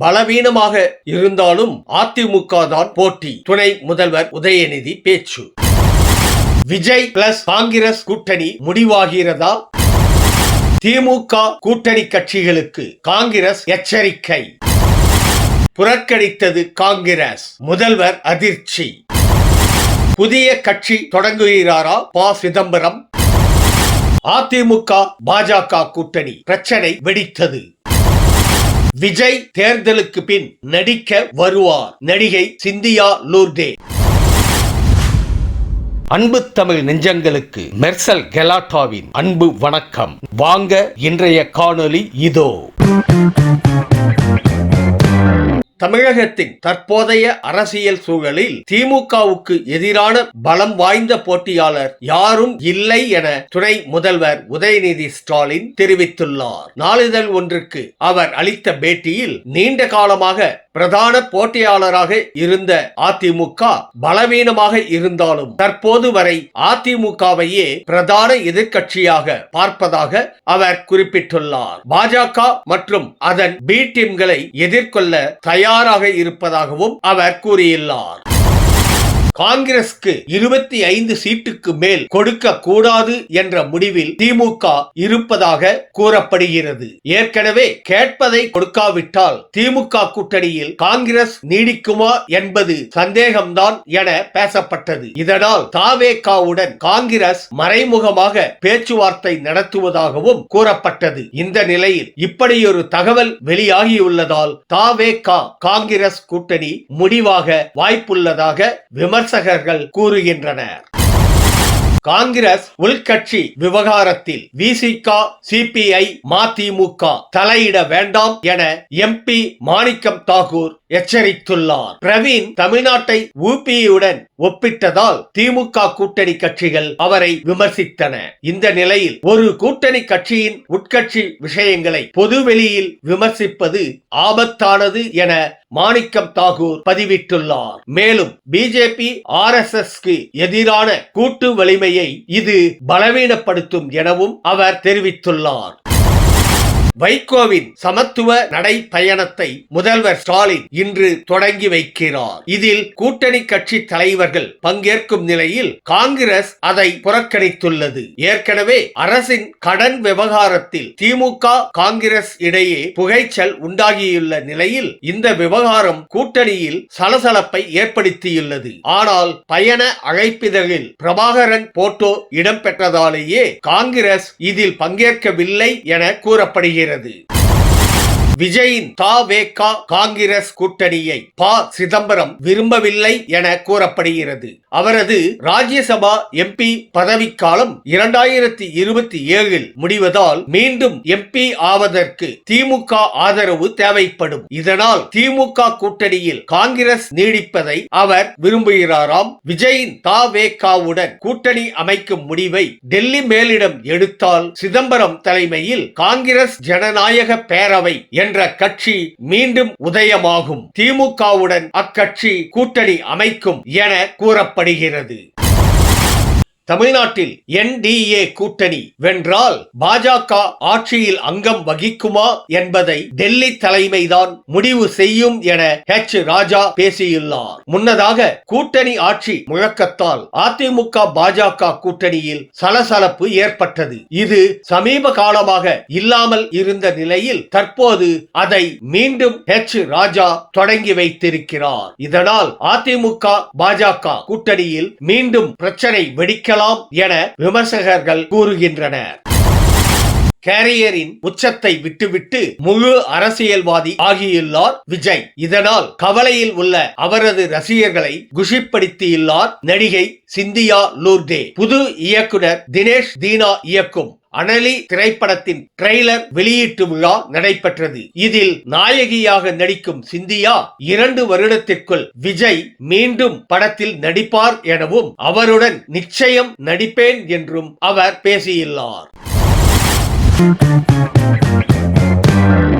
பலவீனமாக இருந்தாலும் அதிமுக தான் போட்டி. துணை முதல்வர் உதயநிதி பேச்சு. விஜய் பிளஸ் காங்கிரஸ் கூட்டணி முடிவாகிறதா? திமுக கூட்டணி கட்சிகளுக்கு காங்கிரஸ் எச்சரிக்கை. புறக்கணித்தது காங்கிரஸ், முதல்வர் அதிர்ச்சி. புதிய கட்சி தொடங்குகிறாரா ப. சிதம்பரம்? அதிமுக பாஜக கூட்டணி பிரச்சனை வெடித்தது. விஜய் தேர்தலுக்கு பின் நடிக்க வருவார், நடிகை சிந்தியா லூர்தே. அன்பு தமிழ் நெஞ்சங்களுக்கு மெர்சல் கெலாட்டாவின் அன்பு வணக்கம். வாங்க இன்றைய காணொளி இதோ. தமிழகத்தின் தற்போதைய அரசியல் சூழலில் திமுகவுக்கு எதிரான பலம் வாய்ந்த போட்டியாளர் யாரும் இல்லை என துணை முதல்வர் உதயநிதி ஸ்டாலின் தெரிவித்துள்ளார். நாளிதழ் ஒன்றுக்கு அவர் அளித்த பேட்டியில், நீண்ட காலமாக பிரதான போட்டியாளராக இருந்த அதிமுக பலவீனமாக இருந்தாலும் தற்போது வரை அதிமுகவையே பிரதான எதிர்க்கட்சியாக பார்ப்பதாக அவர் குறிப்பிட்டுள்ளார். பாஜக மற்றும் அதன் பி டீம்களை எதிர்கொள்ள தயாராக இருப்பதாகவும் அவர் கூறியுள்ளார். காங்கிரஸ்க்கு 25 சீட்டுக்கு மேல் கொடுக்க கூடாது என்ற முடிவில் திமுக இருப்பதாக கூறப்படுகிறது. ஏற்கனவே கேட்பதை கொடுக்காவிட்டால் திமுக கூட்டணியில் காங்கிரஸ் நீடிக்குமா என்பது சந்தேகம்தான் என பேசப்பட்டது. இதனால் தவேகாவுடன் காங்கிரஸ் மறைமுகமாக பேச்சுவார்த்தை நடத்துவதாகவும் கூறப்பட்டது. இந்த நிலையில் இப்படியொரு தகவல் வெளியாகியுள்ளதால் தவேகா காங்கிரஸ் கூட்டணி முடிவாக வாய்ப்புள்ளதாக விமர்சகர்கள் கூறுகின்றனர். காங்கிரஸ் உள்கட்சி விவகாரத்தில் விசிக, சிபிஐ, மதிமுக தலையிட வேண்டாம் என எம்பி மாணிக்கம் தாகூர் எச்சரித்துள்ளார். பிரவீன் தமிழ்நாட்டை உபியுடன் ஒப்பிட்டதால் திமுக கூட்டணி கட்சிகள் அவரை விமர்சித்தன. இந்த நிலையில் ஒரு கூட்டணி கட்சியின் உட்கட்சி விஷயங்களை பொதுவெளியில் விமர்சிப்பது ஆபத்தானது என மாணிக்கம் தாகூர் பதிவிட்டுள்ளார். மேலும் பிஜேபி, RSS எதிரான கூட்டு வலிமையை இது பலவீனப்படுத்தும் எனவும் அவர் தெரிவித்துள்ளார். வைகோவின் சமத்துவ நடை பயணத்தை முதல்வர் ஸ்டாலின் இன்று தொடங்கி வைக்கிறார். இதில் கூட்டணி கட்சி தலைவர்கள் பங்கேற்கும் நிலையில் காங்கிரஸ் அதை புறக்கணித்துள்ளது. ஏற்கனவே அரசின் கடன் விவகாரத்தில் திமுக காங்கிரஸ் இடையே புகைச்சல் உண்டாகியுள்ள நிலையில் இந்த விவகாரம் கூட்டணியில் சலசலப்பை ஏற்படுத்தியுள்ளது. ஆனால் பயண அழைப்பிதழில் பிரபாகரன் போட்டோ இடம்பெற்றதாலேயே காங்கிரஸ் இதில் பங்கேற்கவில்லை என கூறப்படுகிறது. விஜயின் தவேகா காங்கிரஸ் கூட்டணியை ப. சிதம்பரம் விரும்பவில்லை என கூறப்படுகிறது. அவரது ராஜ்யசபா எம்பி பதவிக்காலம் 2027 முடிவதால் மீண்டும் எம்பி ஆவதற்கு திமுக ஆதரவு தேவைப்படும். இதனால் திமுக கூட்டணியில் காங்கிரஸ் நீடிப்பதை அவர் விரும்புகிறாராம். விஜயின் தவேகாவுடன் கூட்டணி அமைக்கும் முடிவை டெல்லி மேலிடம் எடுத்தால் சிதம்பரம் தலைமையில் காங்கிரஸ் ஜனநாயக பேரவை என்ற கட்சி மீண்டும் உதயமாகும். திமுகவுடன் அக்கட்சி கூட்டணி அமைக்கும் என கூறப்படுகிறது. தமிழ்நாட்டில் NDA கூட்டணி வென்றால் பாஜக ஆட்சியில் அங்கம் வகிக்குமா என்பதை டெல்லி தலைமைதான் முடிவு செய்யும் என ராஜா பேசியுள்ளார். முன்னதாக கூட்டணி ஆட்சி முழக்கத்தால் அதிமுக பாஜக கூட்டணியில் சலசலப்பு ஏற்பட்டது. இது சமீப காலமாக இல்லாமல் இருந்த நிலையில் தற்போது அதை மீண்டும் ராஜா தொடங்கி வைத்திருக்கிறார். இதனால் அதிமுக பாஜக கூட்டணியில் மீண்டும் பிரச்சனை வெடிக்கலாம் என விமர்சகர்கள் கூறுகின்றனர். கேரியரின் உச்சத்தை விட்டுவிட்டு முழு அரசியல்வாதி ஆகியுள்ளார் விஜய். இதனால் கவலையில் உள்ள அவரது ரசிகர்களை குஷிப்படுத்தியுள்ளார் நடிகை சிந்தியா லூர்தே. புது இயக்குனர் தினேஷ் தீனா இயக்கும் அனலி திரைப்படத்தின் ட்ரெய்லர் வெளியீட்டு விழா நடைபெற்றது. இதில் நாயகியாக நடிக்கும் சிந்தியா 2 வருடத்திற்குள் விஜய் மீண்டும் படத்தில் நடிப்பார் எனவும் அவருடன் நிச்சயம் நடிப்பேன் என்றும் அவர் பேசியுள்ளார்.